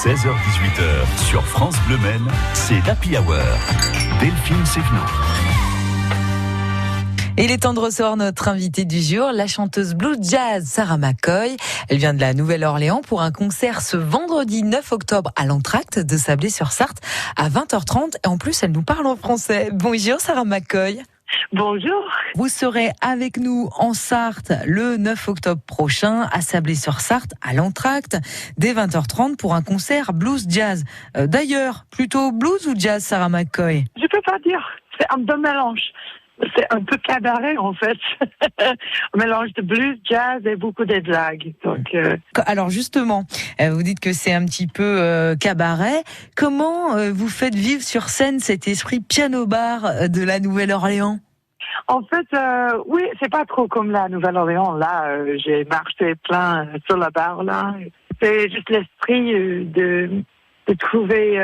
16h-18h sur France Bleu Maine, c'est l'Happy Hour. Delphine Sévenot. Et il est temps de recevoir notre invitée du jour, la chanteuse blues jazz Sarah McCoy. Elle vient de la Nouvelle-Orléans pour un concert ce vendredi 9 octobre à l'Entracte de Sablé-sur-Sarthe à 20h30. Et en plus, elle nous parle en français. Bonjour Sarah McCoy. Bonjour. Vous serez avec nous en Sarthe le 9 octobre prochain à Sablé-sur-Sarthe à l'Entracte dès 20h30 pour un concert blues jazz. D'ailleurs, plutôt blues ou jazz Sarah McCoy? Je peux pas dire, c'est un bon mélange. C'est un peu cabaret en fait, un mélange de blues, jazz et beaucoup de blagues. Donc, Alors justement, vous dites que c'est un petit peu cabaret. Comment vous faites vivre sur scène cet esprit piano-bar de la Nouvelle-Orléans? En fait, oui, c'est pas trop comme la Nouvelle-Orléans. Là, j'ai marché plein sur la barre là. C'est juste l'esprit de trouver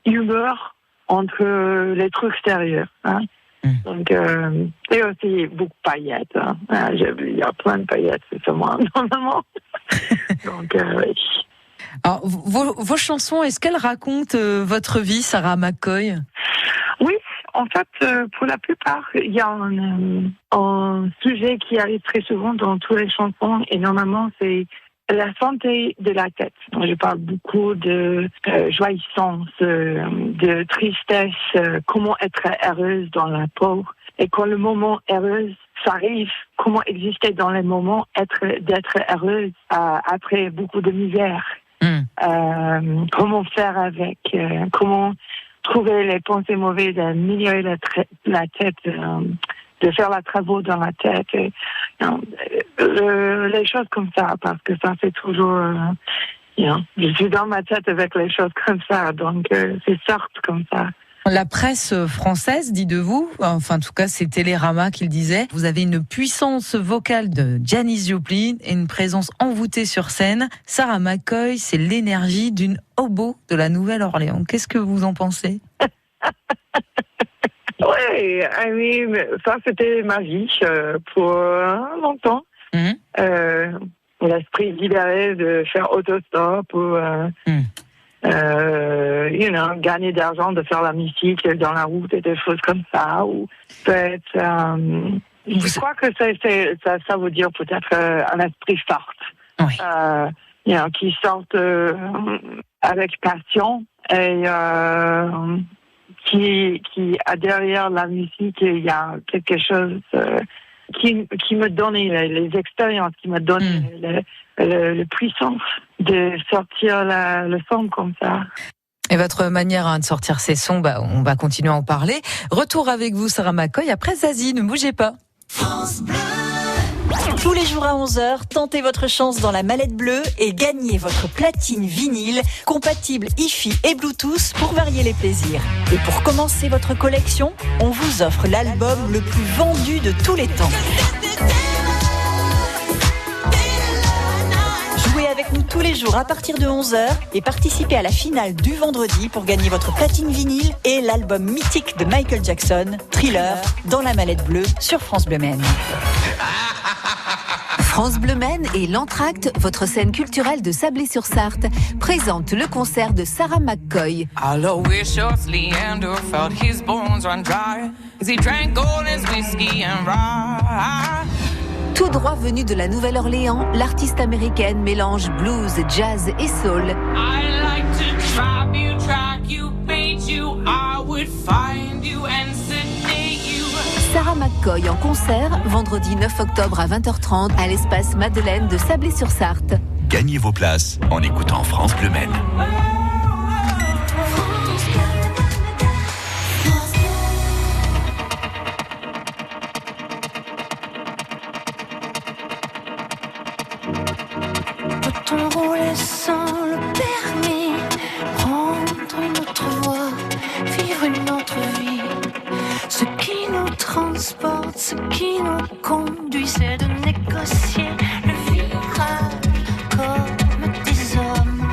humeur entre les trucs extérieurs. Hein. Donc, et aussi beaucoup de paillettes. Hein. Il y a plein de paillettes sur moi, normalement. Donc, oui. Alors, vos chansons, est-ce qu'elles racontent votre vie, Sarah McCoy? Oui, en fait, pour la plupart, il y a un sujet qui arrive très souvent dans toutes les chansons, et normalement, c'est la santé de la tête. Donc, je parle beaucoup de jouissance, de tristesse, comment être heureuse dans la peau. Et quand le moment heureux s'arrive, comment exister dans les moments d'être heureuse après beaucoup de misère. Comment faire avec, comment trouver les pensées mauvaises, améliorer la tête, de faire les travaux dans la tête, les choses comme ça, parce que ça c'est toujours, je suis dans ma tête avec les choses comme ça, donc c'est sorte comme ça. La presse française dit de vous, enfin en tout cas c'est Télérama qui le disait, vous avez une puissance vocale de Janis Joplin et une présence envoûtée sur scène. Sarah McCoy, c'est l'énergie d'une hobo de la Nouvelle-Orléans. Qu'est-ce que vous en pensez? Oui, ça c'était ma vie pour longtemps. L'esprit libéré de faire autostop ou gagner d'argent, de faire la musique dans la route et des choses comme ça. Ou peut-être, je crois que ça veut dire peut-être un esprit fort. Oui. Qui sort avec passion et qui a derrière la musique, il y a quelque chose qui me donne les expériences, qui me donne la puissance de sortir le son comme ça. Et votre manière de sortir ces sons, on va continuer à en parler. Retour avec vous, Sarah McCoy, après Zazie, ne bougez pas. France Bleu. Tous les jours à 11h, tentez votre chance dans la mallette bleue et gagnez votre platine vinyle compatible Hi-Fi et Bluetooth pour varier les plaisirs. Et pour commencer votre collection, on vous offre l'album le plus vendu de tous les temps. Jouez avec nous tous les jours à partir de 11h et participez à la finale du vendredi pour gagner votre platine vinyle et l'album mythique de Michael Jackson, Thriller, dans la mallette bleue sur France Bleu Maine. France Bleu Maine et l'Entracte, votre scène culturelle de Sablé-sur-Sarthe, présente le concert de Sarah McCoy. Tout droit venu de la Nouvelle-Orléans, l'artiste américaine mélange blues, jazz et soul. Sarah McCoy en concert, vendredi 9 octobre à 20h30 à l'espace Madeleine de Sablé-sur-Sarthe. Gagnez vos places en écoutant France Bleu Maine. Peut-on rouler sans le permis, prendre une autre voie, vivre une autre vie? Ce qui nous transporte, ce qui nous conduit, c'est de négocier le virage comme des hommes.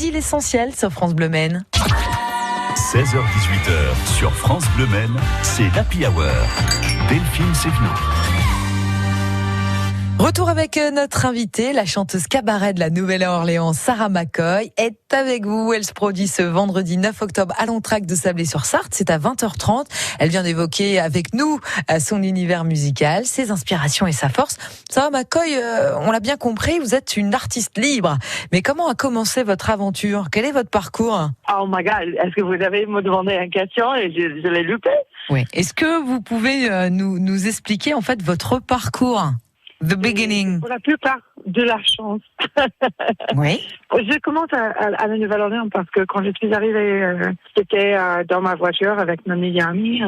midi l'essentiel sur France Bleu Maine. 16h-18h sur France Bleu Maine, c'est l'Happy Hour. Delphine Sévenot. Retour avec notre invitée, la chanteuse cabaret de la Nouvelle-Orléans, Sarah McCoy, est avec vous. Elle se produit ce vendredi 9 octobre à l'Entracte de Sablé-sur-Sarthe. C'est à 20h30. Elle vient d'évoquer avec nous son univers musical, ses inspirations et sa force. Sarah McCoy, on l'a bien compris, vous êtes une artiste libre. Mais comment a commencé votre aventure? Quel est votre parcours? Oh my God, est-ce que vous avez me demandé une question et je l'ai loupé? Oui. Est-ce que vous pouvez nous expliquer en fait votre parcours? The beginning. Pour la plupart, de la chance. Oui. Je commence à la Nouvelle-Orléans parce que quand je suis arrivée, j'étais dans ma voiture avec ma meilleure amie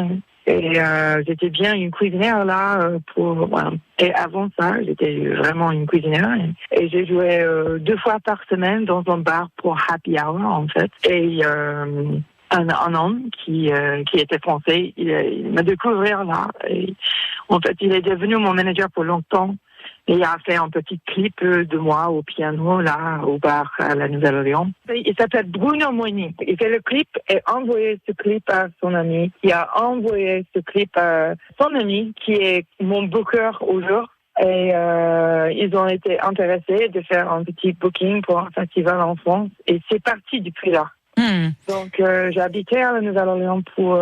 et j'étais bien une cuisinière là et avant ça, j'étais vraiment une cuisinière et j'ai joué 2 fois par semaine dans un bar pour Happy Hour en fait. Et un homme qui était français, il m'a découvert là. Et, en fait, il est devenu mon manager pour longtemps. Et il a fait un petit clip de moi au piano, là, au bar à la Nouvelle-Orléans. Il s'appelle Bruno Moigny. Il fait le clip et envoyé ce clip à son ami, qui a envoyé ce clip à son ami, qui est mon booker au jour. Et ils ont été intéressés de faire un petit booking pour un festival en France. Et c'est parti depuis là. Donc, j'ai habité à la Nouvelle-Orléans pour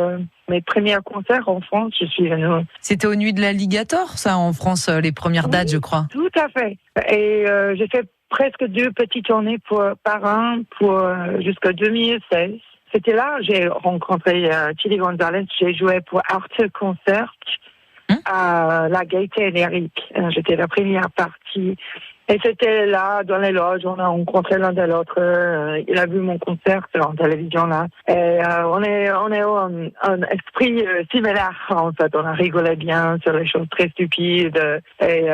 mes premiers concerts en France. Je suis venue. C'était aux Nuits de l'Alligator, ça, en France, les premières dates, je crois. Tout à fait. Et j'ai fait presque 2 petites tournées par an jusqu'à 2016. C'était là j'ai rencontré Chili Gonzalez. J'ai joué pour Arte Concert à la Gaîté Lyrique. J'étais la première partie. Et c'était là, dans les loges, on a rencontré l'un de l'autre. Il a vu mon concert sur la télévision, là. Et on est un esprit similaire, en fait. On a rigolé bien sur les choses très stupides. Et,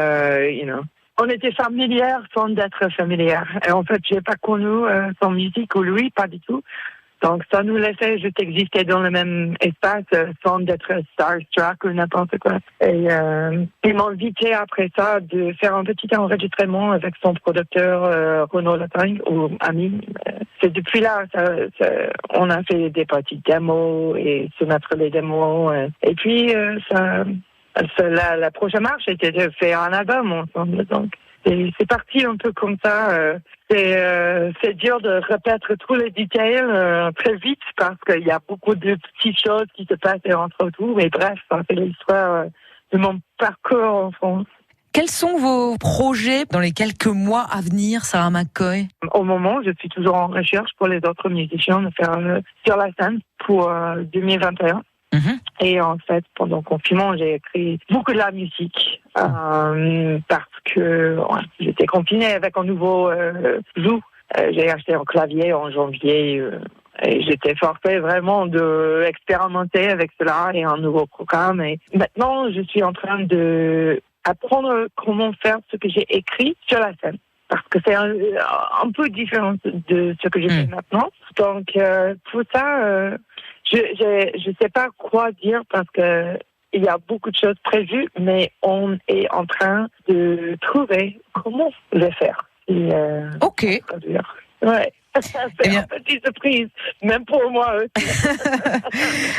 on était familières sans être familières. Et en fait, j'ai pas connu son musique ou lui, pas du tout. Donc, ça nous laissait juste exister dans le même espace sans être starstruck ou n'importe quoi. Et il m'a invité après ça de faire un petit enregistrement avec son producteur Renaud Latagne, ou ami. C'est depuis là, on a fait des petites démos et se mettre les démos. Et puis, la prochaine marche était de faire un album ensemble. Donc, c'est parti un peu comme ça. C'est dur de répéter tous les détails très vite parce qu'il y a beaucoup de petites choses qui se passent entre tout. Mais bref, c'est l'histoire de mon parcours en France. Quels sont vos projets dans les quelques mois à venir, Sarah McCoy? Au moment, je suis toujours en recherche pour les autres musiciens de faire sur la scène pour 2021. Et en fait, pendant le confinement, j'ai écrit beaucoup de la musique parce que j'étais confinée avec un nouveau joue. J'ai acheté un clavier en janvier et j'étais forcée vraiment d'expérimenter avec cela et un nouveau programme. Et maintenant, je suis en train de apprendre comment faire ce que j'ai écrit sur la scène. Parce que c'est un peu différent de ce que je fais maintenant. Donc, pour ça, je sais pas quoi dire parce que il y a beaucoup de choses prévues, mais on est en train de trouver comment le faire. Et, Ok. Ouais. C'est une petite surprise, même pour moi.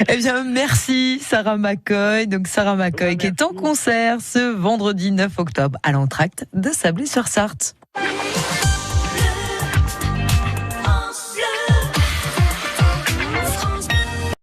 Eh bien, merci Sarah McCoy. Donc Sarah McCoy qui est en concert ce vendredi 9 octobre à l'Entracte de Sablé-sur-Sarthe.